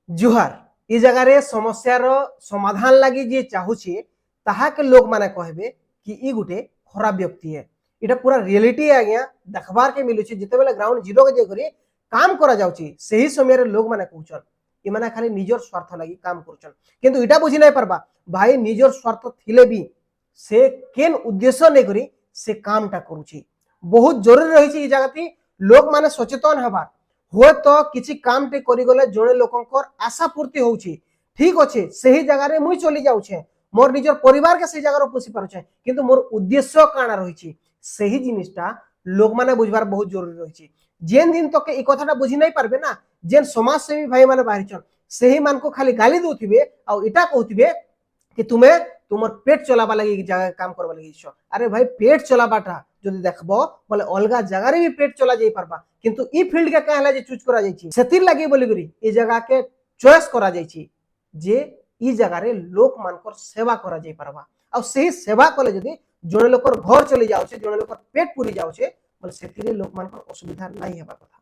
जुहार ई जगह समस्यार समाधान लगी जे चाहूचे ताहा के लोग माने कहबे कि ई गुटे खराब व्यक्ति है। इटा पूरा रियलिटी है आज्ञा देखबार के मिलुचे जिते बेले ग्राउंड जीरो के जेकरी काम करा जाउची सही समय रे लोग माने कहउचन ई माने खाली निजर स्वार्थ लागि काम करूचन किंतु इटा बुझी नहीं पारबा भाई निजर स्वार्थ थिले भी से केन उद्देश्य नै करी से कामटा करूची। बहुत जरूरी रही ई जगह लोग माने सचेतन हबार हुए तो किसी काम टे करी गले जणे लोकंकर आशा पूर्ति होउची ठीक अच्छे सही जगह रे मुई चली जाउछे मोर निजर परिवार के सही जगह रे पोषि पारुछे किंतु मोर उद्देश्य काना रहिची सही जिनिसटा लोग माने बुझबार बहुत जरूरी रहिची। जेन दिन तक ए कथाटा बुझी नहीं पारबे ना जेन समाज सेवी भाई माने बाहरिछन सही मान को खाली गाली दोथिबे आ इटा कहथिबे कि तुमे तुमर पेट चलाबा लगी जगह काम करबा लगी इच्छो। अरे भाई पेट चलाबाटा जदि देखबो बोले अलगा जगह रे भी पेट चला जाई पारबा किंतु ई फील्ड के कहला जे चूज करा जाईची सेतिर लागि बोली गरी ई जगह के चॉइस करा जाईची जे ई जगह रे लोक मानकर सेवा करा जाई पारबा आ सही सेवा कले जदि जणे लोकर घर चली जाउछे जणे लोकर पेट पूरी जाउछे बोले सेतिर लोक मानकर असुविधा नाही हेबा कथा।